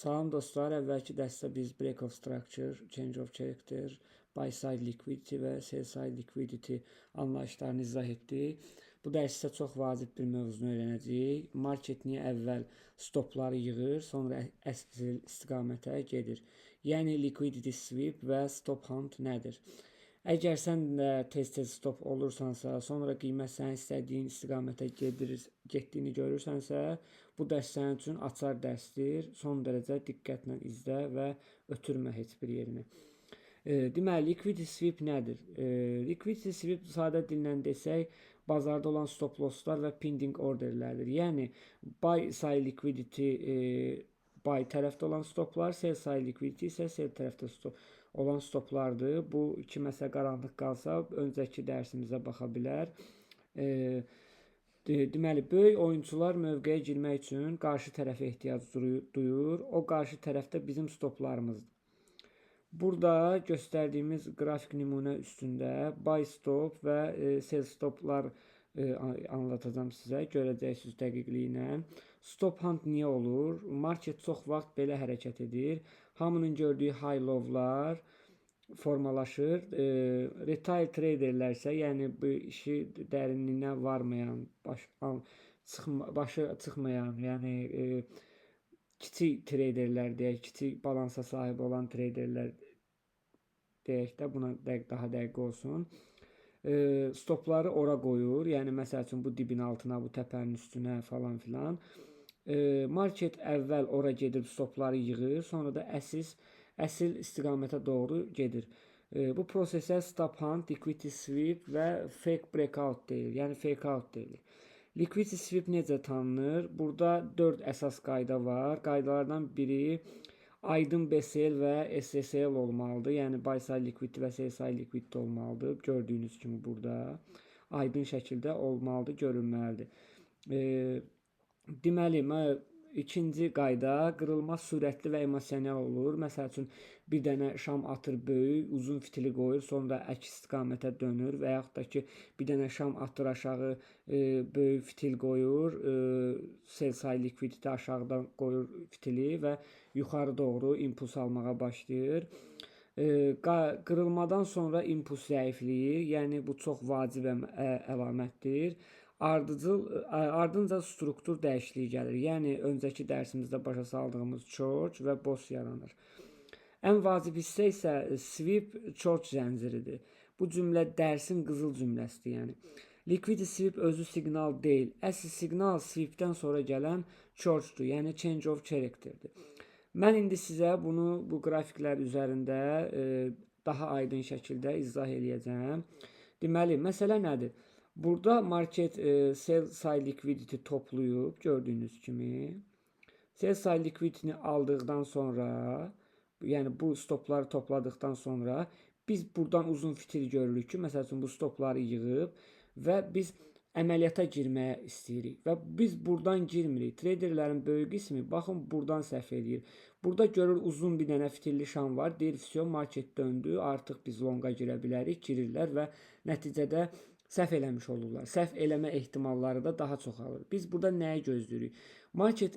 Salam dostlar, əvvəlki dərsdə biz break of structure, change of character, buy side liquidity və sell side liquidity anlayışlarını izah etdik. Bu dərsdə çox vacib bir mövzunu öyrənəcəyik. Market niyə əvvəl stopları yığır, sonra əsl istiqamətə gedir. Yəni liquidity sweep və stop hunt nədir? Əgər sən də tez-tez stop olursansa, sonra qiymət sənin istədiyin istiqamətə getdiyini görürsənsə, bu dərs sənin üçün açar dərsdir. Son dərəcə diqqətlə izlə və ötürmə heç bir yerini. Deməli, liquidity sweep nədir? Liquidity sweep sadə dillə desək, bazarda olan stop losslar və pending orderlərdir. Yəni, buy side liquidity buy tərəfdə olan stoplar, sell side liquidity isə sell tərəfdə olan stoplardır. Bu iki məsələ qaranlıq qalsa, öncəki dərsimizə baxa bilər. Deməli, böyük oyuncular mövqeyə girmək üçün qarşı tərəfə ehtiyac duyur. O qarşı tərəfdə bizim stoplarımızdır. Burada göstərdiyimiz qrafik nümunə üstündə buy stop və sell stoplar anlatacağım sizə, görəcəksiniz dəqiqliklə. Stop hunt niyə olur? Market çox vaxt belə hərəkət edir. Hamının gördüyü high low'lar formalaşır. Retail traderlər isə, yəni bu işi dərinliyinə varmayan, başı çıxmayan, yəni kiçik traderlər deyək, kiçik balansa sahib olan traderlər deyək də, buna daha dəqiq olsun. Stopları ora qoyur. Yəni məsəl üçün bu dibin altına, bu təpənin üstünə falan filan. Market əvvəl ora gedib stopları yığır, sonra da əsl istiqamətə doğru gedir. Bu prosesə stop hunt, liquidity sweep və fake breakout deyilir. Yəni fake out deyilir. Liquidity sweep necə tanınır? Burada 4 əsas qayda var. Qaydalardan biri aydın BSL və SSL olmalıdır. Yəni buy side liquidity və sell side liquidity olmalıdır. Gördüyünüz kimi burada aydın şəkildə olmalıdır, görünməlidir. Deməli, ikinci qayda, qırılma sürətli və emosional olur. Məsəl üçün, bir dənə şam atır böyük, uzun fitili qoyur, sonra əks istiqamətə dönür və yaxud da ki, bir dənə şam atır aşağı, böyük fitil qoyur, sell side liquidity aşağıdan qoyur fitili və yuxarı doğru impuls almağa başlayır. Qırılmadan sonra impuls zəifləyir, yəni bu çox vacib əlamətdir. Ardınca struktur dəyişikliyi gəlir. Yəni, öncəki dərsimizdə başa saldığımız Church və Boss yaranır. Ən vacib hissə isə sweep Church zənciridir. Bu cümlə dərsin qızıl cümləsidir. Yəni, liquidity sweep özü siqnal deyil. Əsl siqnal sweepdən sonra gələn Churchdur. Yəni, change of characterdir. Mən indi sizə bunu bu qrafiklər üzərində daha aydın şəkildə izah eləyəcəm. Deməli, məsələ nədir? Burada market sell side liquidity toplayıb, gördüyünüz kimi. Sell side liquidity aldıqdan sonra, yəni bu stopları topladıqdan sonra biz buradan uzun fitil görürük ki, məsəl üçün bu stopları yığıb və biz əməliyyata girməyə istəyirik və biz buradan girmirik. Traderlərin böyük qismi baxın buradan səhv edir. Burada görür uzun bir dənə fitilli şam var. Deyir, market döndü, artıq biz longa girə bilərik, girirlər və nəticədə səhv eləmiş olurlar. Səhv eləmə ehtimalları da daha çox alır. Biz burada nəyə gözləyirik? Market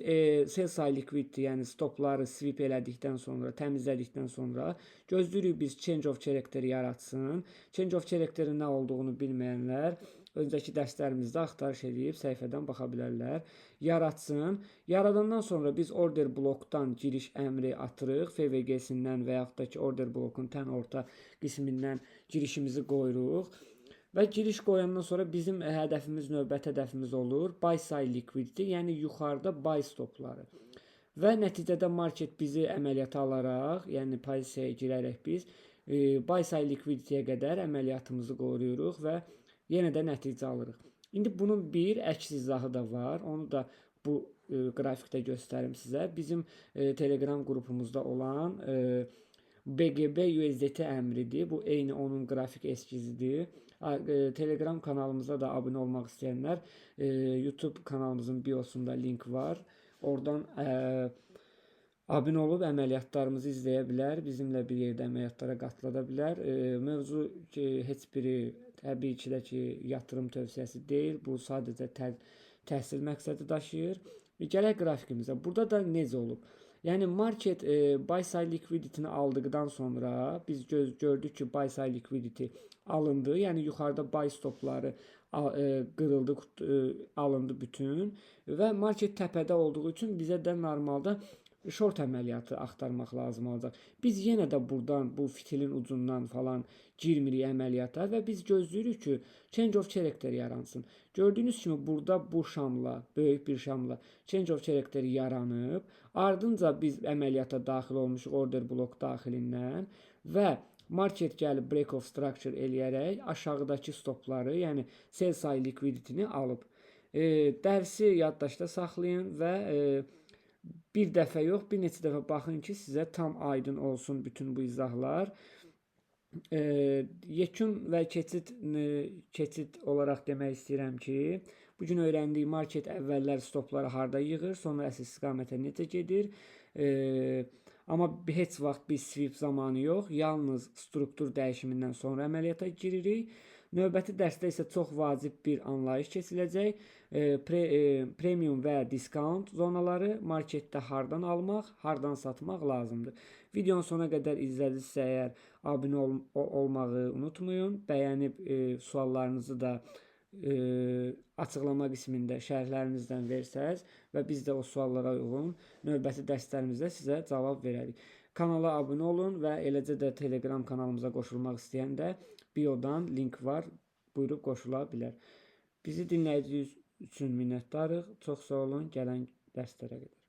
sell side liquidity, yəni stopları sweep elədikdən sonra, təmizlədikdən sonra gözləyirik biz change of character yaratsın. Change of characterin nə olduğunu bilməyənlər öncəki dərslərimizdə axtarış edib səhifədən baxa bilərlər. Yaratsın. Yaradandan sonra biz order blokdan giriş əmri atırıq. FVG-sindən və yaxud da ki, order blokun tən orta qismindən girişimizi qoyuruq. Və giriş qoyandan sonra bizim hədəfimiz, növbəti hədəfimiz olur buy side liquidity, yəni yuxarıda buy stopları. Və nəticədə market bizi əməliyyata alaraq, yəni pozisiyaya girərək biz buy side liquidity-yə qədər əməliyyatımızı qoruyuruq və yenə də nəticə alırıq. İndi bunun bir əks izahı da var. Onu da bu qrafikdə göstərim sizə. Bizim Telegram qrupumuzda olan BGB USDT əmridir. Bu eyni onun qrafik eskizidir. Telegram kanalımıza da abunə olmaq istəyənlər YouTube kanalımızın biosunda link var. Oradan abunə olub əməliyyatlarımızı izləyə bilər. Bizimlə bir yerdə əməliyyatlara qatıla bilər. Mövzu heç biri təbii ki, yatırım tövsiyəsi deyil. Bu sadəcə təhsil məqsədi daşıyır. Gələk qrafikimizə. Burada da necə olub? Yəni market buy side liquidity-ni aldıqdan sonra biz gördük ki, buy side liquidity alındı. Yəni yuxarıda buy stopları qırıldı, alındı bütün və market təpədə olduğu üçün bizə də normalda short əməliyyatı axtarmaq lazım olacaq. Biz yenə də buradan bu fitilin ucundan falan girmirik əməliyyata və biz gözləyirik ki, change of character yaransın. Gördüyünüz kimi burada bu şamla, böyük bir şamla change of character yaranıb. Ardınca biz əməliyyata daxil olmuşuq order blok daxilindən və market gəlib break of structure eləyərək aşağıdakı stopları, yəni sell side liquidity-ni alıb. Dərsi yaddaşda saxlayın və bir dəfə yox, bir neçə dəfə baxın ki, sizə tam aydın olsun bütün bu izahlar. Yekun və keçid olaraq demək istəyirəm ki, bugün öyrəndiyi market əvvəllər stopları harda yığır, sonra əsas istiqamətə necə gedir. Amma heç vaxt biz sweep zamanı yox, yalnız struktur dəyişimindən sonra əməliyyata giririk. Növbəti dərsdə isə çox vacib bir anlayış keçiləcək. Premium və discount zonaları marketdə hardan almaq, hardan satmaq lazımdır. Videonun sona qədər izlədinizsə əgər abunə olmağı unutmayın. Bəyənib suallarınızı da açıqlama qismində şərhlərinizdən versəz və biz də o suallara uyğun növbəti dərslərimizdə sizə cavab verərik. Kanala abunə olun və eləcə də Telegram kanalımıza qoşulmaq istəyən də biodan link var, buyurub qoşula bilər. Bizi dinlədiyiniz üçün minnətdarıq. Çox sağ olun gələn dərslərə qədər.